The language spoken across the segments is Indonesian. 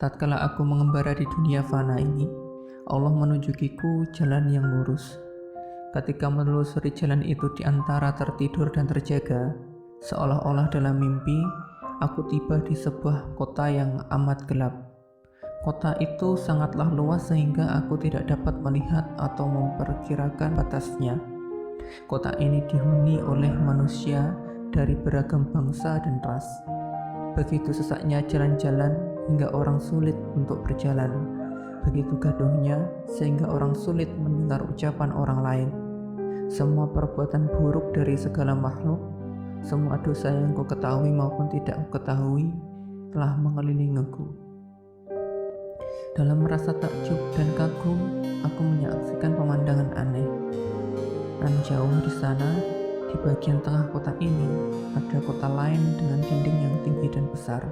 Tatkala aku mengembara di dunia fana ini, Allah menunjukiku jalan yang lurus. Ketika menelusuri jalan itu di antara tertidur dan terjaga, seolah-olah dalam mimpi, aku tiba di sebuah kota yang amat gelap. Kota itu sangatlah luas sehingga aku tidak dapat melihat atau memperkirakan batasnya. Kota ini dihuni oleh manusia dari beragam bangsa dan ras. Begitu sesaknya jalan-jalan hingga orang sulit untuk berjalan. Begitu gaduhnya sehingga orang sulit mendengar ucapan orang lain. Semua perbuatan buruk dari segala makhluk, semua dosa yang ku ketahui maupun tidak ku ketahui telah mengelilingiku. Dalam rasa takjub dan kagum, aku menyaksikan pemandangan aneh. Dan jauh di sana, di bagian tengah kota ini, ada kota lain dengan dinding yang tinggi dan besar.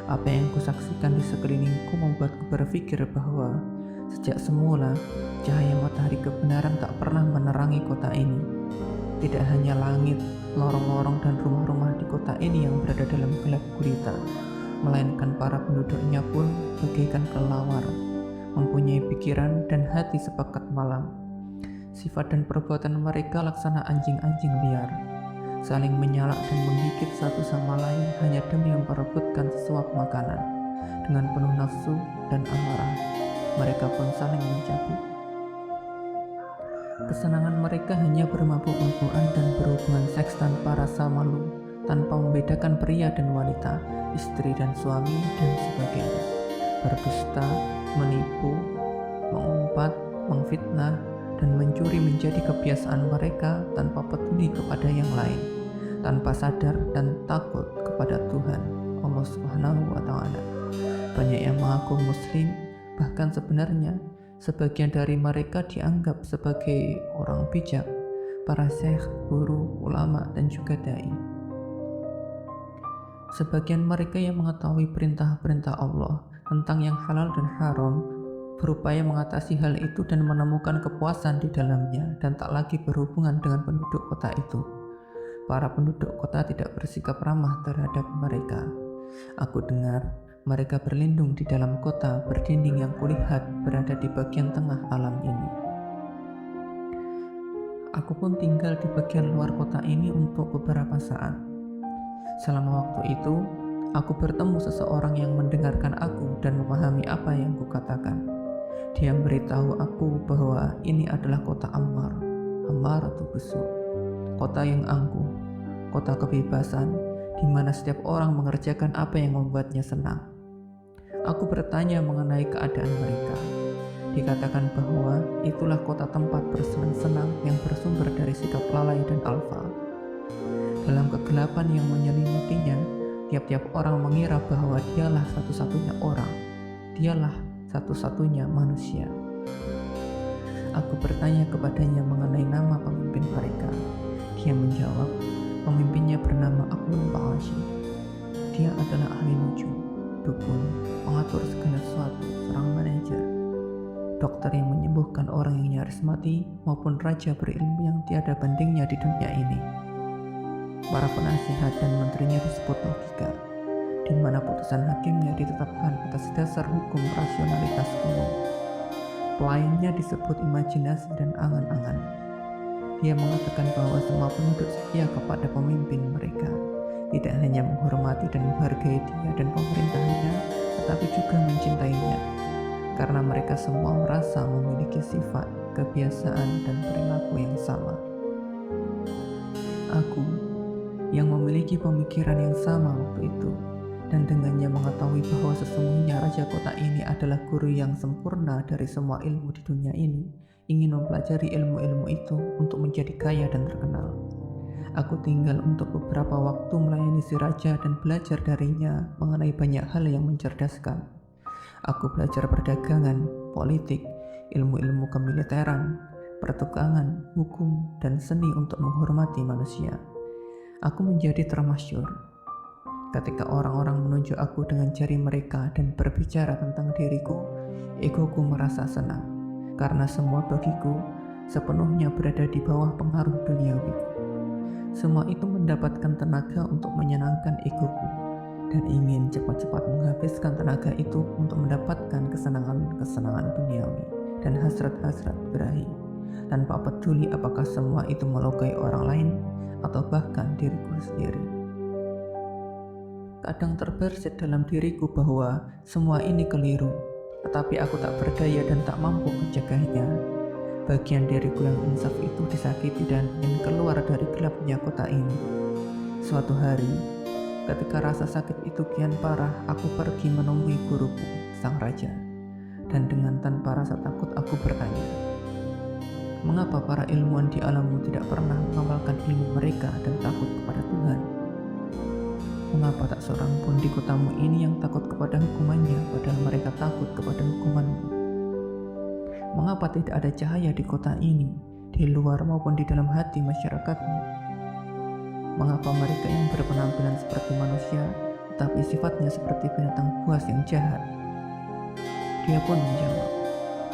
Apa yang kusaksikan di sekelilingku membuatku berpikir bahwa sejak semula, cahaya matahari kebenaran tak pernah menerangi kota ini. Tidak hanya langit, lorong-lorong dan rumah-rumah di kota ini yang berada dalam gelap gulita, melainkan para penduduknya pun bagaikan kelelawar, mempunyai pikiran dan hati sepekat malam. Sifat dan perbuatan mereka laksana anjing-anjing liar, saling menyalak dan menggigit satu sama lain hanya demi memperebutkan sesuap makanan. Dengan penuh nafsu dan amarah, mereka pun saling mencabik. Kesenangan mereka hanya bermabuk-mabukan dan berhubungan seks tanpa rasa malu, tanpa membedakan pria dan wanita, istri dan suami, dan sebagainya. Berdusta, menipu, mengumpat, mengfitnah, dan mencuri menjadi kebiasaan mereka tanpa peduli kepada yang lain, tanpa sadar dan takut kepada Tuhan Allah Subhanahu wa Ta'ala. Banyak yang mengaku Muslim, bahkan sebenarnya sebagian dari mereka dianggap sebagai orang bijak, para syekh, guru, ulama, dan juga dai. Sebagian mereka yang mengetahui perintah-perintah Allah tentang yang halal dan haram berupaya mengatasi hal itu dan menemukan kepuasan di dalamnya dan tak lagi berhubungan dengan penduduk kota itu. Para penduduk kota tidak bersikap ramah terhadap mereka. Aku dengar mereka berlindung di dalam kota berdinding yang kulihat berada di bagian tengah alam ini. Aku pun tinggal di bagian luar kota ini untuk beberapa saat. Selama waktu itu, aku bertemu seseorang yang mendengarkan aku dan memahami apa yang kukatakan. Dia memberitahu aku bahwa ini adalah kota Ammar atau busuk, kota yang angkuh, kota kebebasan, di mana setiap orang mengerjakan apa yang membuatnya senang. Aku bertanya mengenai keadaan mereka. Dikatakan bahwa itulah kota tempat bersenang-senang yang bersumber dari sikap lalai dan alfa. Dalam kegelapan yang menyelimutinya, tiap-tiap orang mengira bahwa dialah satu-satunya orang, dialah satu-satunya manusia. Aku bertanya kepadanya mengenai nama pemimpin mereka. Dia menjawab, pemimpinnya bernama Abdul Ba'ashi. Dia adalah ahli nujum, dukun, pengatur segala sesuatu, seorang manajer, dokter yang menyembuhkan orang yang nyaris mati, maupun raja berilmu yang tiada bandingnya di dunia ini. Para penasihat dan menterinya disebut logika, di mana putusan hakimnya ditetapkan atas dasar hukum rasionalitas kuno. Pelayannya disebut imajinasi dan angan-angan. Dia mengatakan bahwa semua penduduk setia kepada pemimpin mereka, tidak hanya menghormati dan menghargai dia dan pemerintahannya, tetapi juga mencintainya, karena mereka semua merasa memiliki sifat, kebiasaan, dan perilaku yang sama. Aku, yang memiliki pemikiran yang sama waktu itu, dan dengannya mengetahui bahwa sesungguhnya raja kota ini adalah guru yang sempurna dari semua ilmu di dunia ini, ingin mempelajari ilmu-ilmu itu untuk menjadi kaya dan terkenal. Aku tinggal untuk beberapa waktu melayani si raja dan belajar darinya mengenai banyak hal yang mencerdaskan. Aku belajar perdagangan, politik, ilmu-ilmu kemiliteran, pertukangan, hukum, dan seni untuk menghormati manusia. Aku menjadi termasyhur. Ketika orang-orang menunjuk aku dengan jari mereka dan berbicara tentang diriku, egoku merasa senang, karena semua bagiku sepenuhnya berada di bawah pengaruh duniawi. Semua itu mendapatkan tenaga untuk menyenangkan egoku dan ingin cepat-cepat menghabisi menghabiskan tenaga itu untuk mendapatkan kesenangan-kesenangan duniawi dan hasrat-hasrat birahi, tanpa peduli apakah semua itu melukai orang lain atau bahkan diriku sendiri. Kadang terbersit dalam diriku bahwa semua ini keliru, tetapi aku tak berdaya dan tak mampu mencegahnya. Bagian diriku yang insaf itu disakiti dan ingin keluar dari gelapnya kota ini. Suatu hari, ketika rasa sakit itu kian parah, aku pergi menemui guruku, sang raja. Dan dengan tanpa rasa takut aku bertanya, mengapa para ilmuwan di alammu tidak pernah mengamalkan ilmu mereka dan takut kepada Tuhan? Mengapa tak seorang pun di kotamu ini yang takut kepada hukumannya, padahal mereka takut kepada hukumanmu? Mengapa tidak ada cahaya di kota ini, di luar maupun di dalam hati masyarakatmu? Mengapa mereka yang berpenampilan seperti manusia, tetapi sifatnya seperti binatang buas yang jahat? Dia pun menjawab,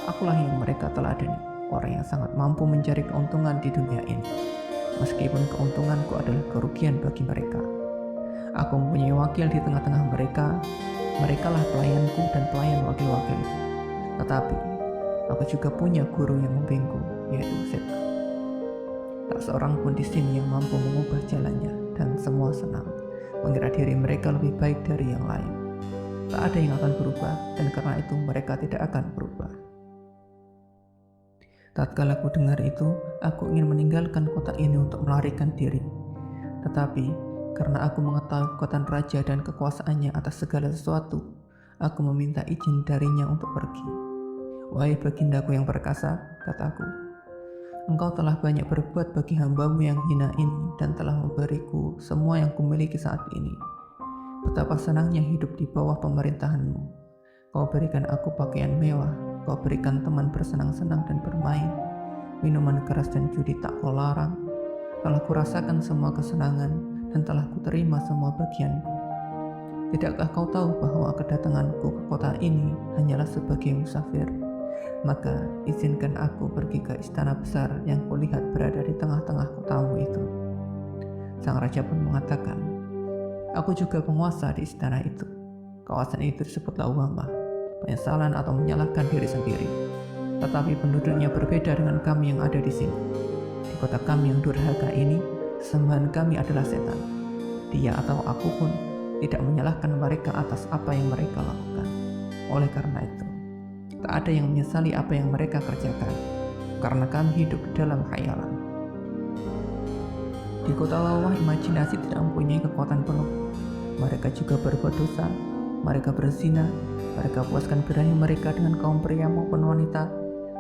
akulah yang mereka teladani, orang yang sangat mampu mencari keuntungan di dunia ini, meskipun keuntunganku adalah kerugian bagi mereka. Aku mempunyai wakil di tengah-tengah mereka, merekalah pelayanku dan pelayan wakil-wakilku. Tetapi, aku juga punya guru yang membimbingku, yaitu setan. Tak seorang pun di sini yang mampu mengubah jalannya, dan semua senang mengira diri mereka lebih baik dari yang lain. Tak ada yang akan berubah, dan karena itu mereka tidak akan berubah. Tatkala aku dengar itu, aku ingin meninggalkan kota ini untuk melarikan diri. Tetapi, karena aku mengetahui kekuatan raja dan kekuasaannya atas segala sesuatu, aku meminta izin darinya untuk pergi. Wahai bagindaku yang perkasa, kataku, engkau telah banyak berbuat bagi hambamu yang hina ini dan telah memberiku semua yang kumiliki saat ini. Betapa senangnya hidup di bawah pemerintahanmu. Kau berikan aku pakaian mewah, kau berikan teman bersenang-senang dan bermain, minuman keras dan judi tak kau larang. Telah kurasakan semua kesenangan dan telah kuterima semua bagianku. Tidakkah kau tahu bahwa kedatanganku ke kota ini hanyalah sebagai musafir? Maka izinkan aku pergi ke istana besar yang kulihat berada di tengah-tengah kotamu itu. Sang raja pun mengatakan, aku juga penguasa di istana itu. Kawasan itu disebut Lawama, penyesalan atau menyalahkan diri sendiri. Tetapi penduduknya berbeda dengan kami yang ada di sini. Di kota kami yang durhaka ini, sembahan kami adalah setan. Dia atau aku pun tidak menyalahkan mereka atas apa yang mereka lakukan. Oleh karena itu, tak ada yang menyesali apa yang mereka kerjakan, karena kami hidup di dalam khayalan. Di kota Lawah, imajinasi tidak mempunyai kekuatan penuh. Mereka juga berbuat dosa, mereka berzina, mereka puaskan birahi mereka dengan kaum pria maupun wanita,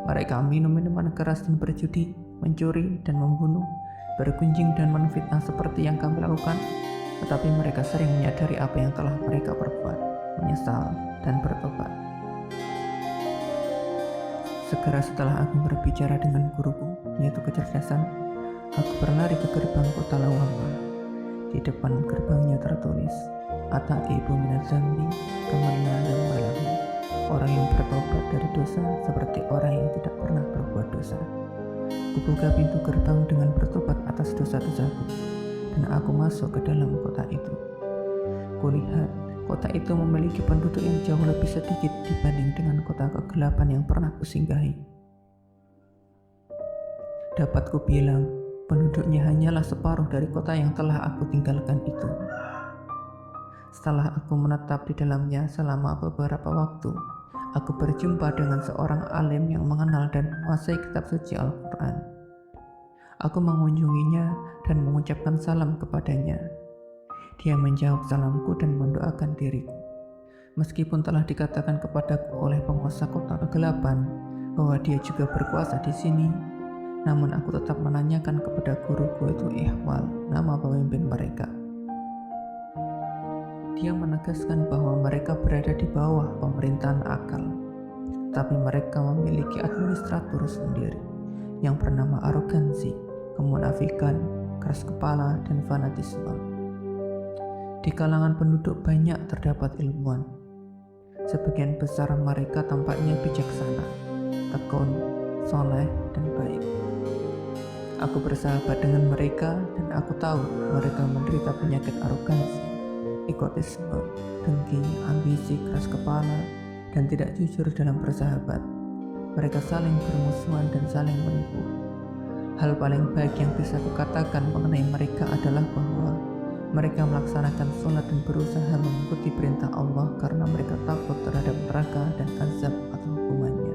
mereka minum minuman keras dan berjudi, mencuri dan membunuh, bergunjing dan menfitnah seperti yang kami lakukan. Tetapi mereka sering menyadari apa yang telah mereka perbuat, menyesal dan bertobat. Segera setelah aku berbicara dengan guruku, yaitu kecerdasan, aku berlari ke gerbang kota Lawama. Di depan gerbangnya tertulis, Ataibu minadzambi kamanla yang malam. Orang yang bertobat dari dosa seperti orang yang tidak pernah berbuat dosa. Kubuka pintu gerbang dengan bertobat atas dosa-dosaku, dan aku masuk ke dalam kota itu. Kulihat kota itu memiliki penduduk yang jauh lebih sedikit dibanding dengan kota kegelapan yang pernah kusinggahi. Dapat kubilang, penduduknya hanyalah separuh dari kota yang telah aku tinggalkan itu. Setelah aku menetap di dalamnya selama beberapa waktu, aku berjumpa dengan seorang alim yang mengenal dan menguasai kitab suci Al-Quran. Aku mengunjunginya dan mengucapkan salam kepadanya. Dia menjawab salamku dan mendoakan diriku. Meskipun telah dikatakan kepadaku oleh penguasa kota kegelapan bahwa dia juga berkuasa di sini, namun aku tetap menanyakan kepada guruku itu Ihwal, nama pemimpin mereka. Dia menegaskan bahwa mereka berada di bawah pemerintahan akal, tapi mereka memiliki administratur sendiri yang bernama arogansi, kemunafikan, keras kepala, dan fanatisme. Di kalangan penduduk banyak terdapat ilmuwan. Sebagian besar mereka tampaknya bijaksana, tekun, soleh, dan baik. Aku bersahabat dengan mereka dan aku tahu mereka menderita penyakit arogansi, egotisme, dengki, ambisi, keras kepala, dan tidak jujur dalam bersahabat. Mereka saling bermusuhan dan saling menipu. Hal paling baik yang bisa kukatakan mengenai mereka adalah bahwa mereka melaksanakan sholat dan berusaha mengikuti perintah Allah karena mereka takut terhadap neraka dan azab atau hukumannya,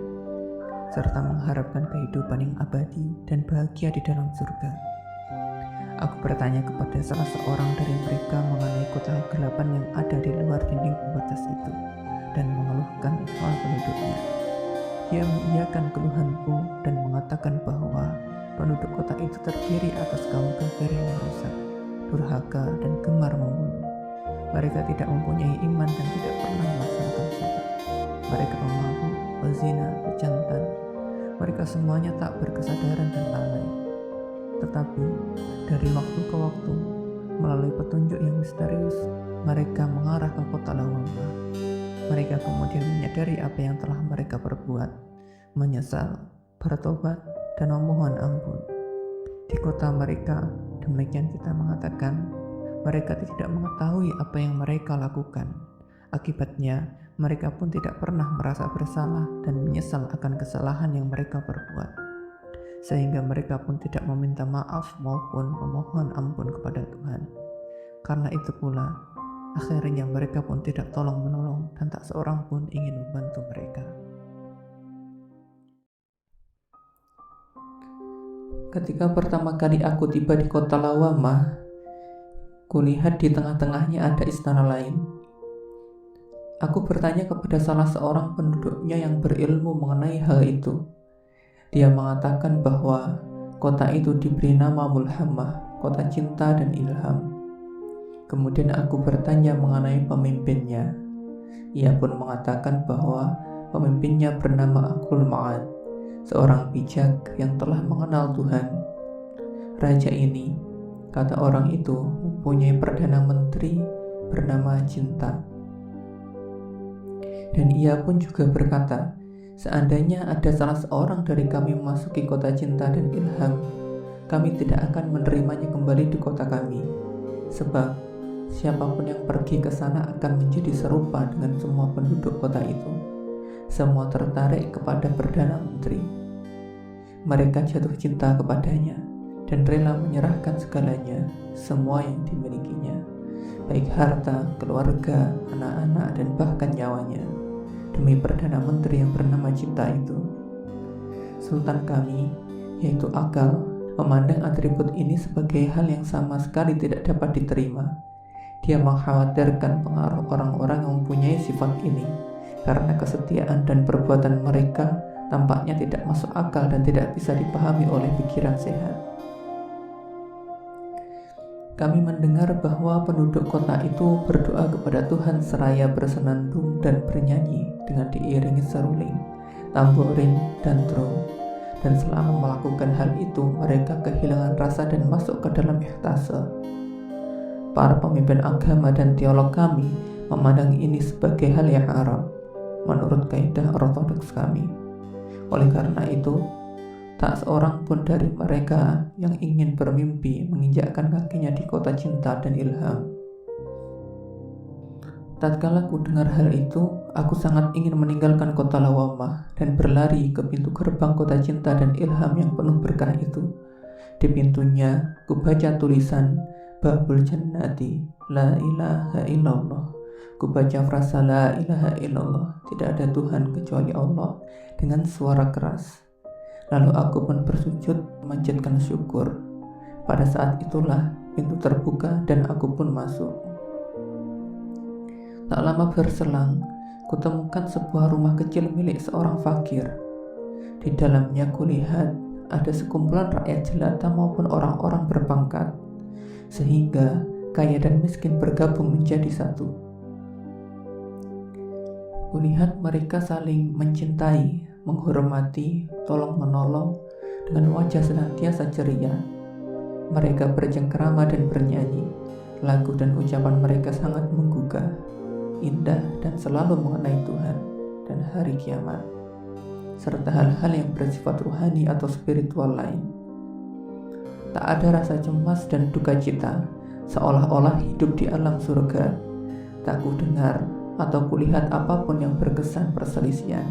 serta mengharapkan kehidupan yang abadi dan bahagia di dalam surga. Aku bertanya kepada salah seorang dari mereka mengenai kota kegelapan yang ada di luar dinding pembatas itu dan mengeluhkan hal penduduknya. Dia mengiyakan keluhanku dan mengatakan bahwa penduduk kota itu terdiri atas kaum kafir yang rusak, durhaka, dan gemar membunuh. Mereka tidak mempunyai iman dan tidak pernah melaksanakan sholat. Mereka pemabuk, pezina, pejantan. Mereka semuanya tak berkesadaran dan lalai. Tetapi dari waktu ke waktu, melalui petunjuk yang misterius, mereka mengarah ke kota lawamah. Mereka kemudian menyadari apa yang telah mereka perbuat, menyesal, bertobat, dan memohon ampun. Di kota mereka, demikian kita mengatakan, mereka tidak mengetahui apa yang mereka lakukan. Akibatnya, mereka pun tidak pernah merasa bersalah dan menyesal akan kesalahan yang mereka perbuat, sehingga mereka pun tidak meminta maaf maupun memohon ampun kepada Tuhan. Karena itu pula, akhirnya mereka pun tidak tolong-menolong dan tak seorang pun ingin membantu mereka. Ketika pertama kali aku tiba di kota lawamah, kulihat di tengah-tengahnya ada istana lain. Aku bertanya kepada salah seorang penduduknya yang berilmu mengenai hal itu. Dia mengatakan bahwa kota itu diberi nama Mulhamah, kota cinta dan ilham. Kemudian aku bertanya mengenai pemimpinnya. Ia pun mengatakan bahwa pemimpinnya bernama Aqlul Ma'ad, seorang bijak yang telah mengenal Tuhan. Raja ini, kata orang itu, mempunyai perdana menteri bernama Cinta. Dan ia pun juga berkata, seandainya ada salah seorang dari kami memasuki kota cinta dan ilham, kami tidak akan menerimanya kembali di kota kami, sebab siapapun yang pergi ke sana akan menjadi serupa dengan semua penduduk kota itu. Semua tertarik kepada Perdana Menteri. Mereka jatuh cinta kepadanya dan rela menyerahkan segalanya, semua yang dimilikinya, baik harta, keluarga, anak-anak, dan bahkan nyawanya, demi Perdana Menteri yang bernama Cinta itu. Sultan kami, yaitu Akal, memandang atribut ini sebagai hal yang sama sekali tidak dapat diterima. Dia mengkhawatirkan pengaruh orang-orang yang mempunyai sifat ini, karena kesetiaan dan perbuatan mereka tampaknya tidak masuk akal dan tidak bisa dipahami oleh pikiran sehat. Kami mendengar bahwa penduduk kota itu berdoa kepada Tuhan seraya bersenandung dan bernyanyi dengan diiringi seruling, tamborin, dan drum. Dan selama melakukan hal itu, mereka kehilangan rasa dan masuk ke dalam ekstase. Para pemimpin agama dan teolog kami memandang ini sebagai hal yang haram, menurut kaidah ortodoks kami. Oleh karena itu, tak seorang pun dari mereka yang ingin bermimpi menginjakkan kakinya di kota cinta dan ilham. Tatkala ku dengar hal itu, aku sangat ingin meninggalkan kota lawamah dan berlari ke pintu gerbang kota cinta dan ilham yang penuh berkah itu. Di pintunya, ku baca tulisan Babul Jannati, La ilaha illallah. Ku baca frasa La ilaha illallah, tidak ada Tuhan kecuali Allah, dengan suara keras. Lalu aku pun bersujud memanjatkan syukur. Pada saat itulah pintu terbuka dan aku pun masuk. Tak lama berselang, kutemukan sebuah rumah kecil milik seorang fakir. Di dalamnya kulihat ada sekumpulan rakyat jelata maupun orang-orang berpangkat, sehingga kaya dan miskin bergabung menjadi satu. Kulihat mereka saling mencintai, menghormati, tolong-menolong dengan wajah senantiasa ceria. Mereka bercengkerama dan bernyanyi. Lagu dan ucapan mereka sangat menggugah, indah, dan selalu mengenai Tuhan dan hari kiamat, serta hal-hal yang bersifat rohani atau spiritual lain. Tak ada rasa cemas dan duka cita, seolah-olah hidup di alam surga. Tak kudengar atau kulihat apapun yang berkesan perselisihan,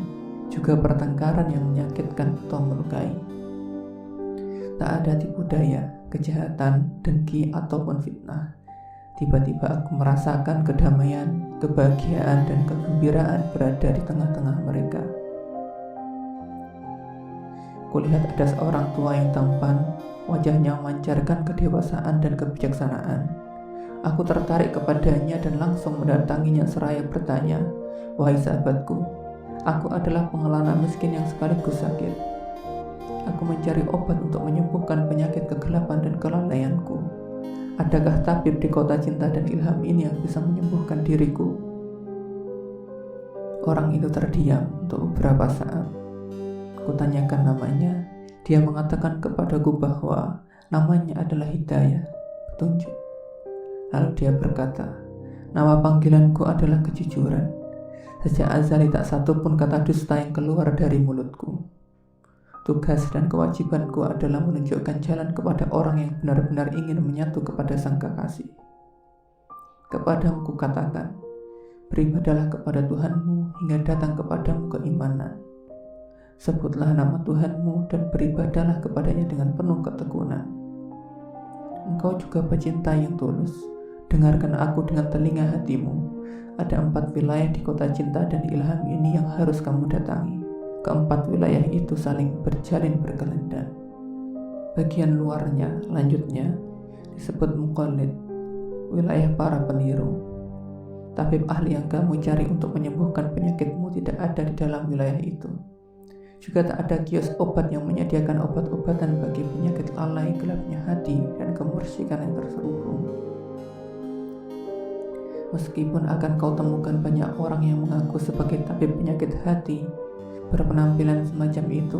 juga pertengkaran yang menyakitkan atau melukai. Tak ada tipu daya, kejahatan, dengki, ataupun fitnah. Tiba-tiba aku merasakan kedamaian, kebahagiaan, dan kegembiraan berada di tengah-tengah mereka. Kulihat ada seorang tua yang tampan, wajahnya memancarkan kedewasaan dan kebijaksanaan. Aku tertarik kepadanya dan langsung mendatanginya seraya bertanya, "Wahai sahabatku, aku adalah pengelana miskin yang sekaligus sakit. Aku mencari obat untuk menyembuhkan penyakit kegelapan dan kelalaianku. Adakah tabib di kota cinta dan ilham ini yang bisa menyembuhkan diriku?" Orang itu terdiam untuk beberapa saat. Kutanyakan namanya. Dia mengatakan kepadaku bahwa namanya adalah Hidayah, petunjuk. Lalu dia berkata, "Nama panggilanku adalah kejujuran. Sejak azali tak satu pun kata dusta yang keluar dari mulutku. Tugas dan kewajibanku adalah menunjukkan jalan kepada orang yang benar-benar ingin menyatu kepada Sang Kekasih. Kepadamu kukatakan, beribadalah kepada Tuhanmu hingga datang kepadamu keimanan. Sebutlah nama Tuhanmu dan beribadalah kepadanya dengan penuh ketekunan. Engkau juga pecinta yang tulus. Dengarkan aku dengan telinga hatimu. Ada 4 wilayah di kota cinta dan ilham ini yang harus kamu datangi. Keempat wilayah itu saling berjalin berkelindan. Bagian luarnya, lanjutnya, disebut muqallid, wilayah para peniru. Tabib ahli yang kamu cari untuk menyembuhkan penyakitmu tidak ada di dalam wilayah itu. Juga tak ada kios obat yang menyediakan obat-obatan bagi penyakit lalai, gelapnya hati, dan kemursikan yang terselubung. Meskipun akan kau temukan banyak orang yang mengaku sebagai tabib penyakit hati, berpenampilan semacam itu,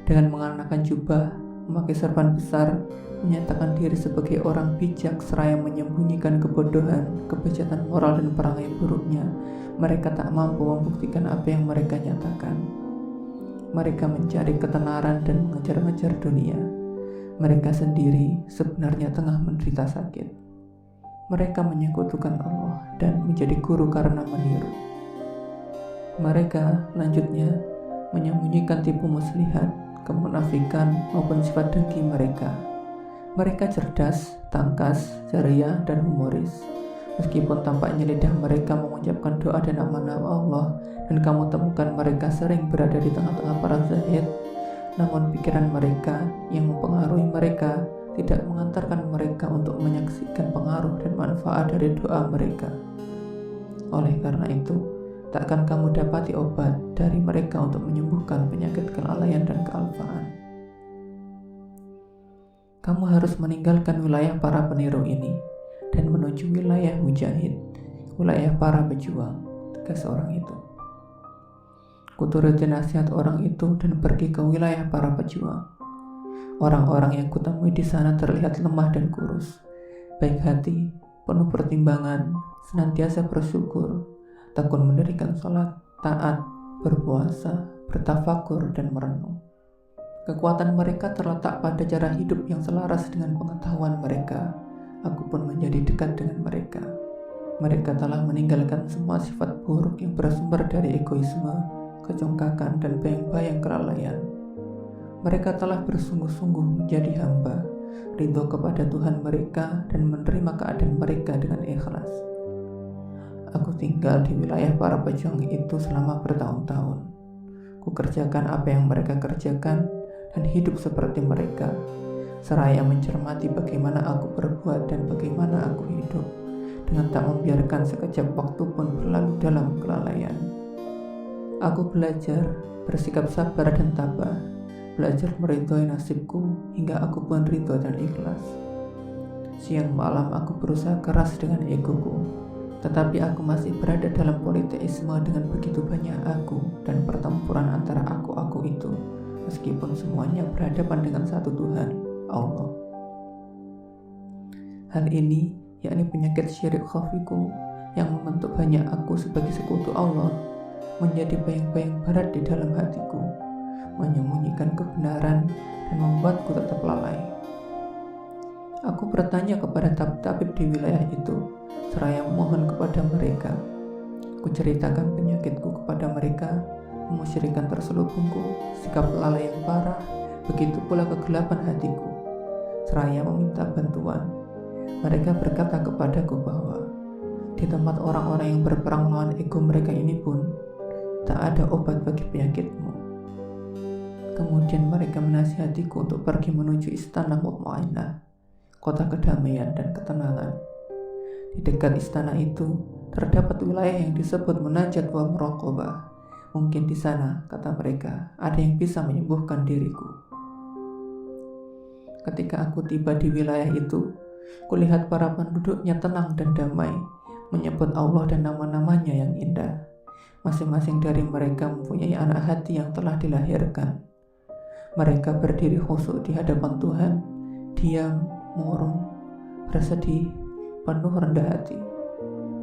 dengan mengenakan jubah, memakai serban besar, menyatakan diri sebagai orang bijak seraya menyembunyikan kebodohan, kebejatan moral dan perangai buruknya, mereka tak mampu membuktikan apa yang mereka nyatakan. Mereka mencari ketenaran dan mengejar-ngejar dunia. Mereka sendiri sebenarnya tengah menderita sakit. Mereka menyekutukan Allah dan menjadi guru karena meniru. Mereka, lanjutnya, menyembunyikan tipu muslihat, kemunafikan maupun sifat dengki mereka. Mereka cerdas, tangkas, ceria, dan humoris. Meskipun tampaknya lidah mereka mengucapkan doa dan nama-nama Allah, dan kamu temukan mereka sering berada di tengah-tengah para zahid, namun pikiran mereka yang mempengaruhi mereka tidak mengantarkan mereka untuk menyaksikan pengaruh dan manfaat dari doa mereka. Oleh karena itu, takkan kamu dapati obat dari mereka untuk menyembuhkan penyakit kelalaian dan kealpaan. Kamu harus meninggalkan wilayah para peniru ini dan menuju wilayah mujahid, wilayah para pejuang, tegas orang itu. Kuturuti nasihat orang itu dan pergi ke wilayah para pejuang. Orang-orang yang kutemui di sana terlihat lemah dan kurus, baik hati, penuh pertimbangan, senantiasa bersyukur, tekun mendirikan sholat, taat, berpuasa, bertafakur, dan merenung. Kekuatan mereka terletak pada cara hidup yang selaras dengan pengetahuan mereka. Aku pun menjadi dekat dengan mereka. Mereka telah meninggalkan semua sifat buruk yang bersumber dari egoisme, kecongkakan, dan bayang-bayang kelalaian. Mereka telah bersungguh-sungguh menjadi hamba, ridho kepada Tuhan mereka, dan menerima keadaan mereka dengan ikhlas. Aku tinggal di wilayah para pejuang itu selama bertahun-tahun. Kukerjakan apa yang mereka kerjakan dan hidup seperti mereka, seraya mencermati bagaimana aku berbuat dan bagaimana aku hidup, dengan tak membiarkan sekejap waktu pun berlalu dalam kelalaian. Aku belajar bersikap sabar dan tabah, belajar meridhoi nasibku hingga aku pun ridho dan ikhlas. Siang malam aku berusaha keras dengan egoku, tetapi aku masih berada dalam politeisme dengan begitu banyak aku dan pertempuran antara aku itu, meskipun semuanya berhadapan dengan satu Tuhan, Allah. Hal ini, yakni penyakit syirik khafiku yang membentuk banyak aku sebagai sekutu Allah, menjadi bayang-bayang berat di dalam hatiku, menyembunyikan kebenaran dan membuatku tetap lalai. Aku bertanya kepada tabib di wilayah itu, seraya memohon kepada mereka. Kuceritakan penyakitku kepada mereka, kemusyrikan terselubungku, sikap lalai yang parah, begitu pula kegelapan hatiku, seraya meminta bantuan. Mereka berkata kepadaku bahwa di tempat orang-orang yang berperang melawan ego mereka ini pun tak ada obat bagi penyakitmu. Kemudian mereka menasihatiku untuk pergi menuju istana Mutmainnah, kota kedamaian dan ketenangan. Di dekat istana itu terdapat wilayah yang disebut Munajat wa Muraqabah. Mungkin di sana, kata mereka, ada yang bisa menyembuhkan diriku. Ketika aku tiba di wilayah itu, kulihat para penduduknya tenang dan damai, menyebut Allah dan nama-namanya yang indah. Masing-masing dari mereka mempunyai anak hati yang telah dilahirkan. Mereka berdiri khusyuk di hadapan Tuhan, diam, murung, bersedih, penuh rendah hati.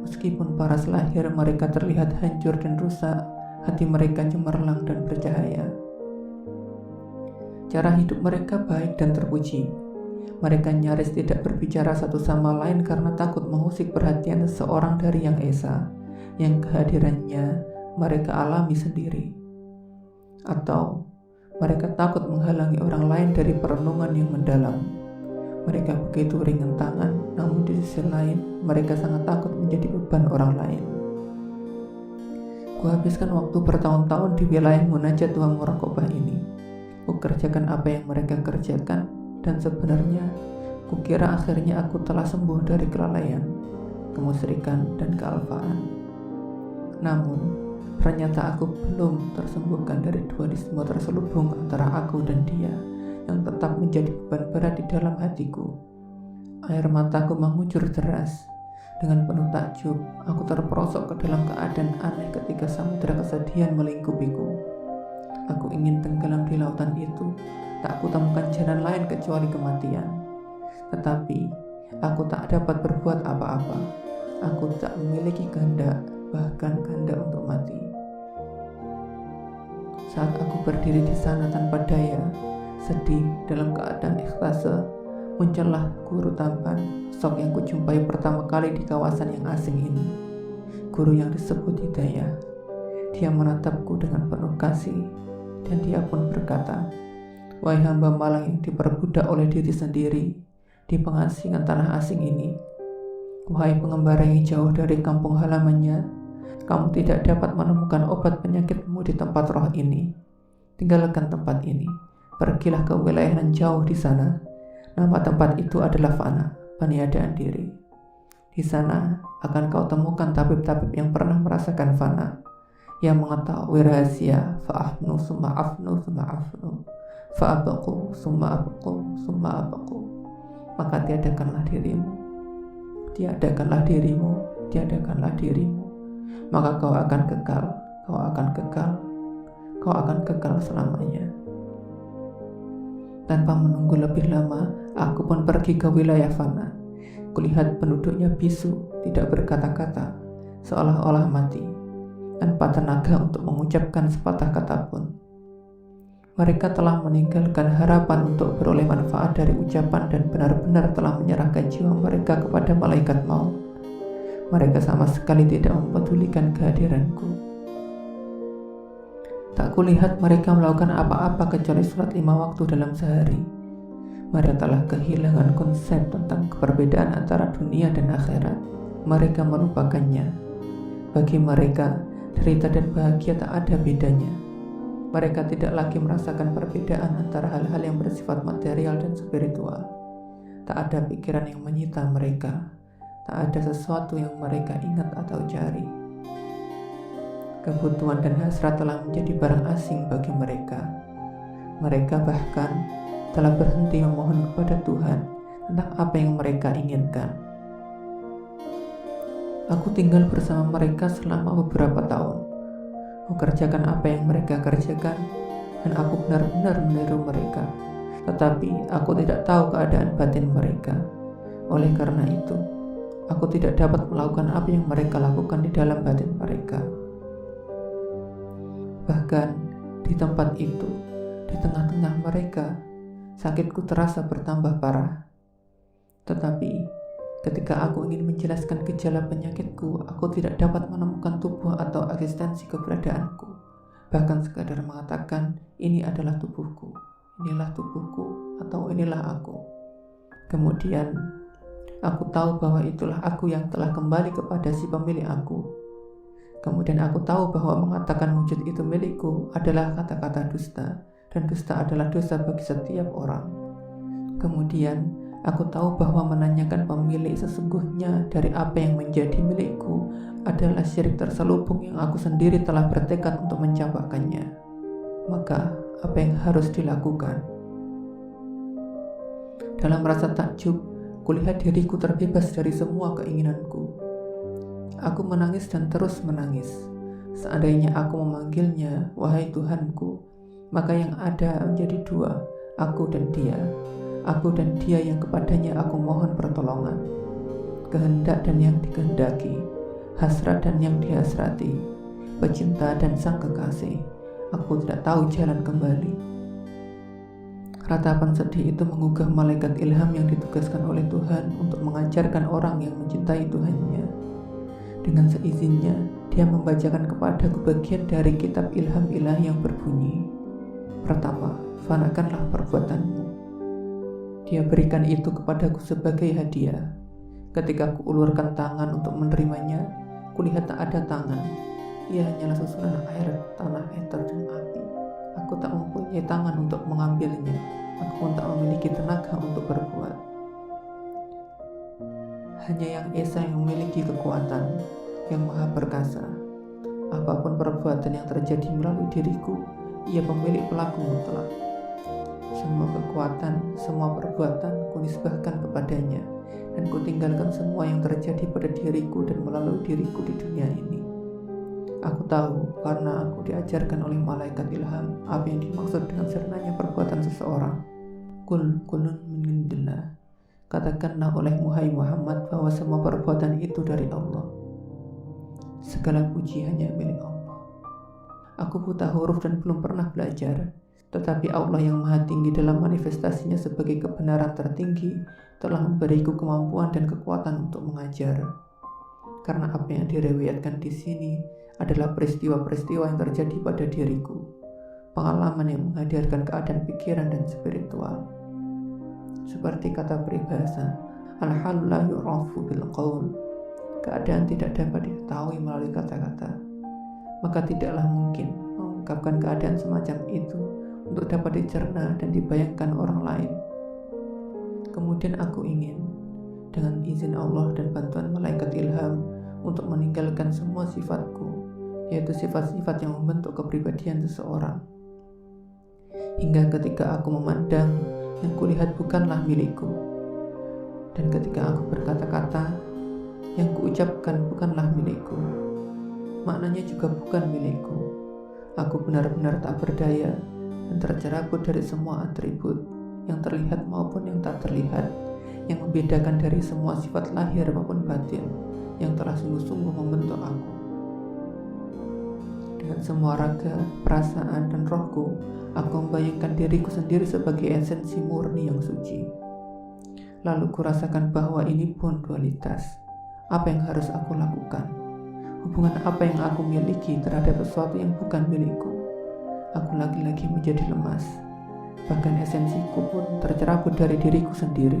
Meskipun paras lahir mereka terlihat hancur dan rusak, hati mereka cemerlang dan bercahaya. Cara hidup mereka baik dan terpuji. Mereka nyaris tidak berbicara satu sama lain karena takut mengusik perhatian seseorang dari Yang Esa, yang kehadirannya mereka alami sendiri. Atau mereka takut menghalangi orang lain dari perenungan yang mendalam. Mereka begitu ringan tangan, namun di sisi lain mereka sangat takut menjadi beban orang lain. Kuhabiskan waktu bertahun-tahun di wilayah Munajat wa Muraqabah ini. Kukerjakan apa yang mereka kerjakan, dan sebenarnya kukira akhirnya aku telah sembuh dari kelalaian, kemusyrikan, dan kealfaan. Namun ternyata aku belum tersembuhkan dari dualisme terselubung antara aku dan dia yang tetap menjadi beban berat di dalam hatiku. Air mataku mengucur deras. Dengan penuh takjub, aku terperosok ke dalam keadaan aneh ketika samudera kesedihan melingkupiku. Aku ingin tenggelam di lautan itu, tak kutemukan jalan lain kecuali kematian. Tetapi aku tak dapat berbuat apa-apa. Aku tak memiliki kehendak, bahkan kehendak untuk mati. Saat aku berdiri di sana tanpa daya, sedih dalam keadaan ekstase, muncullah guru tampan, sosok yang kujumpai pertama kali di kawasan yang asing ini. Guru yang disebut Hidayah. Dia menatapku dengan penuh kasih, dan dia pun berkata, "Wahai hamba malang yang diperbudak oleh diri sendiri di pengasingan tanah asing ini, wahai pengembara yang jauh dari kampung halamannya, kamu tidak dapat menemukan obat penyakitmu di tempat roh ini. Tinggalkan tempat ini, pergilah ke wilayah yang jauh di sana. Nama tempat itu adalah fana, peniadaan diri. Di sana akan kau temukan tabib-tabib yang pernah merasakan fana, yang mengetahui rahasia fa'afnu summa afnu summa afnu fa'abaqu summa abaqu summa abaqu. Maka tiadakanlah dirimu, tiadakanlah dirimu, tiadakanlah dirimu, maka kau akan kekal, kau akan kekal, kau akan kekal selamanya." Tanpa menunggu lebih lama, aku pun pergi ke wilayah fana. Kulihat penduduknya bisu, tidak berkata-kata, seolah-olah mati, tanpa tenaga untuk mengucapkan sepatah kata pun. Mereka telah meninggalkan harapan untuk beroleh manfaat dari ucapan dan benar-benar telah menyerahkan jiwa mereka kepada malaikat maut. Mereka sama sekali tidak mempedulikan kehadiranku. Tak kulihat mereka melakukan apa-apa kecuali sholat 5 waktu dalam sehari. Mereka telah kehilangan konsep tentang perbedaan antara dunia dan akhirat. Mereka melupakannya. Bagi mereka, derita dan bahagia tak ada bedanya. Mereka tidak lagi merasakan perbedaan antara hal-hal yang bersifat material dan spiritual. Tak ada pikiran yang menyita mereka. Tak ada sesuatu yang mereka ingat atau cari. Kebutuhan dan hasrat telah menjadi barang asing bagi mereka. Mereka bahkan telah berhenti memohon kepada Tuhan tentang apa yang mereka inginkan. Aku tinggal bersama mereka selama beberapa tahun. Mengerjakan apa yang mereka kerjakan, dan aku benar-benar meniru mereka. Tetapi aku tidak tahu keadaan batin mereka. Oleh karena itu, aku tidak dapat melakukan apa yang mereka lakukan di dalam batin mereka. Bahkan di tempat itu, di tengah-tengah mereka, sakitku terasa bertambah parah. Tetapi Ketika aku ingin menjelaskan gejala penyakitku, aku tidak dapat menemukan tubuh atau eksistensi keberadaanku. Bahkan sekadar mengatakan, ini adalah tubuhku, inilah tubuhku, atau inilah aku. Kemudian, aku tahu bahwa itulah aku yang telah kembali kepada si pemilik aku. Kemudian aku tahu bahwa mengatakan wujud itu milikku adalah kata-kata dusta, dan dusta adalah dosa bagi setiap orang. Kemudian, aku tahu bahwa menanyakan pemilik sesungguhnya dari apa yang menjadi milikku adalah syirik terselubung yang aku sendiri telah bertekad untuk mencampakkannya. Maka, apa yang harus dilakukan? Dalam rasa takjub, kulihat diriku terbebas dari semua keinginanku. Aku menangis dan terus menangis. Seandainya aku memanggilnya, wahai Tuhanku, maka yang ada menjadi dua, aku dan dia. Aku dan dia yang kepadanya aku mohon pertolongan. Kehendak dan yang dikehendaki, hasrat dan yang dihasrati, pecinta dan sang kekasih. Aku tidak tahu jalan kembali. Ratapan sedih itu menggugah malaikat ilham yang ditugaskan oleh Tuhan untuk mengajarkan orang yang mencintai Tuhannya. Dengan seizinnya, dia membacakan kepadaku bagian dari kitab ilham ilahi yang berbunyi, pertama, fanakanlah perbuatanmu. Dia berikan itu kepadaku sebagai hadiah. Ketika kuulurkan tangan untuk menerimanya, kulihat tak ada tangan. Ia hanyalah susunan air, tanah, eter, dan api. Aku tak mempunyai tangan untuk mengambilnya. Aku pun tak memiliki tenaga untuk berbuat. Hanya Yang Esa yang memiliki kekuatan, yang maha perkasa. Apapun perbuatan yang terjadi melalui diriku, ia pemilik pelaku mutlak. Semua kekuatan, semua perbuatan kunisbahkan kepadanya, dan kutinggalkan semua yang terjadi pada diriku dan melalui diriku di dunia ini. Aku tahu karena aku diajarkan oleh malaikat ilham apa yang dimaksud dengan sernanya perbuatan seseorang. Kulun min indillah. Katakanlah olehmu hai Muhammad bahwa semua perbuatan itu dari Allah. Segala puji hanya milik Allah. Aku buta huruf dan belum pernah belajar, tetapi Allah yang maha tinggi dalam manifestasinya sebagai kebenaran tertinggi telah memberiku kemampuan dan kekuatan untuk mengajar. Karena apa yang direwayatkan di sini adalah peristiwa-peristiwa yang terjadi pada diriku, pengalaman yang menghadirkan keadaan pikiran dan spiritual. Seperti kata peribahasa, al-hal la yu'rafu bil qaul. Keadaan tidak dapat diketahui melalui kata-kata. Maka tidaklah mungkin mengungkapkan keadaan semacam itu untuk dapat dicerna dan dibayangkan orang lain. Kemudian aku ingin, dengan izin Allah dan bantuan malaikat ilham, untuk meninggalkan semua sifatku, yaitu sifat-sifat yang membentuk kepribadian seseorang. Hingga ketika aku memandang, yang kulihat bukanlah milikku. Dan ketika aku berkata-kata, yang kuucapkan bukanlah milikku. Maknanya juga bukan milikku. Aku benar-benar tak berdaya dan tercerabut dari semua atribut yang terlihat maupun yang tak terlihat, yang membedakan dari semua sifat lahir maupun batin yang telah sungguh-sungguh membentuk aku. Dengan semua raga, perasaan, dan rohku, aku membayangkan diriku sendiri sebagai esensi murni yang suci. Lalu kurasakan bahwa ini pun dualitas. Apa yang harus aku lakukan? Hubungan apa yang aku miliki terhadap sesuatu yang bukan milikku? Aku lagi-lagi menjadi lemas. Bahkan esensiku pun tercerabut dari diriku sendiri.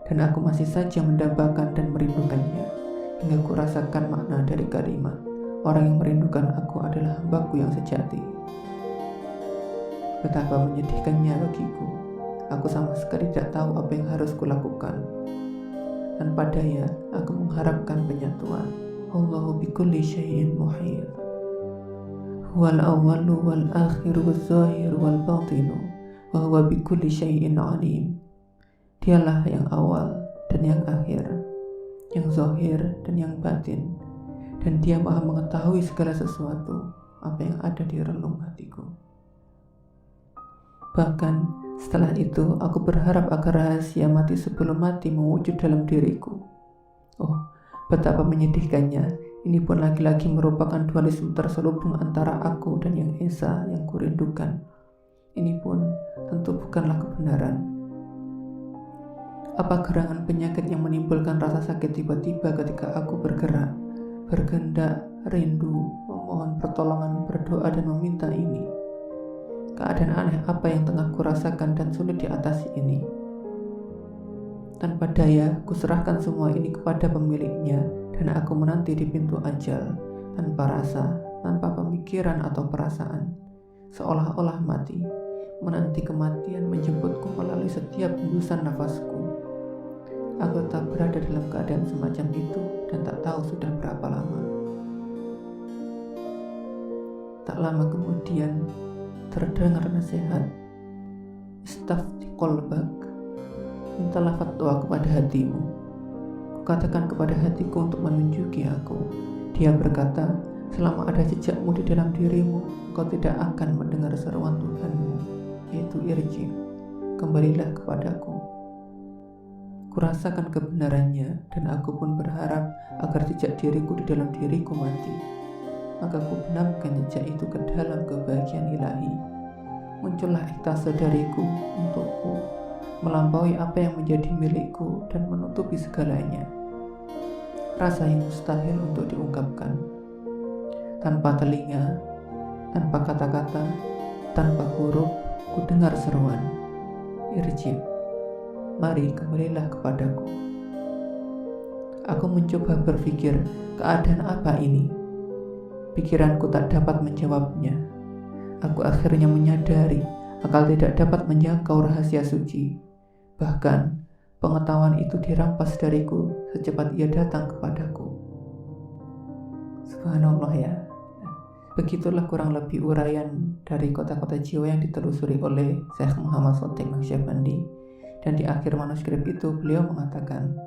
Dan aku masih saja mendambakan dan merindukannya, hingga kurasakan makna dari kalimat, orang yang merindukan aku adalah hambaku yang sejati. Betapa menyedihkannya bagiku. Aku sama sekali tidak tahu apa yang harus kulakukan. Dan padanya aku mengharapkan penyatuan. Allahu bikulli syai'in muhit. Huwal awwalu wal akhiru wal zahiru wal batinu, wa huwa bikulli syai'in alim. Dialah yang awal dan yang akhir, yang zahir dan yang batin, dan dia maha mengetahui segala sesuatu, apa yang ada di relung hatiku. Bahkan setelah itu aku berharap agar rahasia mati sebelum mati mewujud dalam diriku. Oh, betapa menyedihkannya. Ini pun lagi-lagi merupakan dualisme terselubung antara aku dan Yang Esa yang kurindukan. Ini pun tentu bukanlah kebenaran. Apa gerangan penyakit yang menimbulkan rasa sakit tiba-tiba ketika aku bergerak, berkehendak, rindu, memohon pertolongan, berdoa dan meminta ini? Keadaan aneh apa yang tengah kurasakan dan sulit diatasi ini? Tanpa daya, kuserahkan semua ini kepada pemiliknya dan aku menanti di pintu ajal, tanpa rasa, tanpa pemikiran atau perasaan, seolah-olah mati, menanti kematian menjemputku melalui setiap hembusan nafasku. Aku tak berada dalam keadaan semacam itu dan tak tahu sudah berapa lama. Tak lama kemudian terdengar nasihat, "Istafti qalbak, mintalah fatwa kepada hatimu." Kukatakan kepada hatiku untuk menunjuki aku. Dia berkata, "Selama ada jejakmu di dalam dirimu, engkau tidak akan mendengar seruan Tuhanmu, yaitu irji, kembalilah kepadaku." Kurasakan kebenarannya dan aku pun berharap agar jejak diriku di dalam diriku mati. Maka ku benamkan jejak itu ke dalam kebahagiaan ilahi. Muncullah ekstase dariku untukku, melampaui apa yang menjadi milikku dan menutupi segalanya. Rasa yang mustahil untuk diungkapkan. Tanpa telinga, tanpa kata-kata, tanpa huruf, ku dengar seruan, "Irji, mari kembalilah kepadaku." Aku mencoba berpikir, keadaan apa ini? Pikiranku tak dapat menjawabnya. Aku akhirnya menyadari akal tidak dapat menjangkau rahasia suci. Bahkan, pengetahuan itu dirampas dariku secepat ia datang kepadaku. Subhanallah ya. Begitulah kurang lebih uraian dari kota-kota jiwa yang ditelusuri oleh Syekh Muhammad Shothiq Naqsyabandi. Dan di akhir manuskrip itu beliau mengatakan,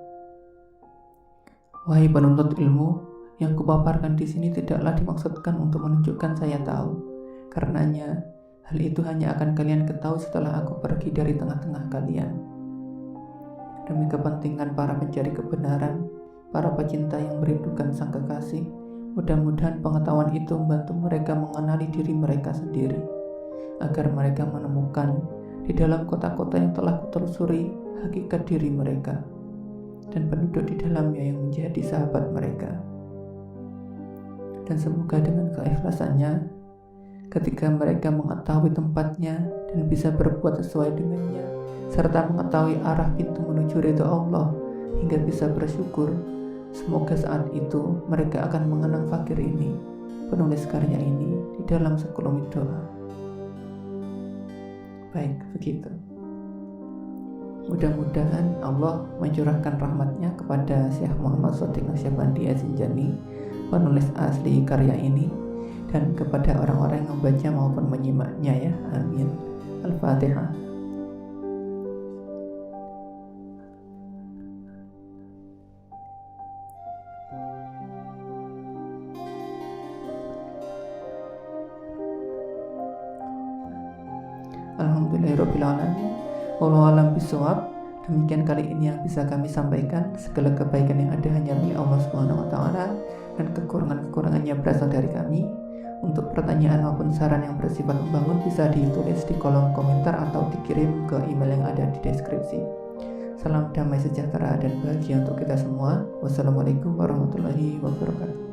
"Wahai penuntut ilmu, yang kupaparkan di sini tidaklah dimaksudkan untuk menunjukkan saya tahu. Karenanya, hal itu hanya akan kalian ketahui setelah aku pergi dari tengah-tengah kalian. Demi kepentingan para pencari kebenaran, para pecinta yang merindukan sang kekasih, mudah-mudahan pengetahuan itu membantu mereka mengenali diri mereka sendiri, agar mereka menemukan di dalam kota-kota yang telah kutelusuri hakikat diri mereka dan penduduk di dalamnya yang menjadi sahabat mereka. Dan semoga dengan keikhlasannya, ketika mereka mengetahui tempatnya dan bisa berbuat sesuai dengannya, serta mengetahui arah pintu menuju ridha Allah hingga bisa bersyukur, semoga saat itu mereka akan mengenang fakir ini, penulis karya ini, di dalam sekelumit doa." Baik, begitu. Mudah-mudahan Allah mencurahkan rahmatnya kepada Syekh Muhammad Shothiq Naqsyabandi Az-Zinjani, penulis asli karya ini, dan kepada orang-orang yang membaca maupun menyimaknya ya. Amin. Al-Fatihah. Alhamdulillahirrahmanirrahim. Wallahu a'lam bishawab. Demikian kali ini yang bisa kami sampaikan. Segala kebaikan yang ada hanya milik Allah Subhanahu wa taala, dan kekurangan-kekurangannya berasal dari kami. Untuk pertanyaan maupun saran yang bersifat membangun bisa ditulis di kolom komentar atau dikirim ke email yang ada di deskripsi. Salam damai sejahtera dan bahagia untuk kita semua. Wassalamualaikum warahmatullahi wabarakatuh.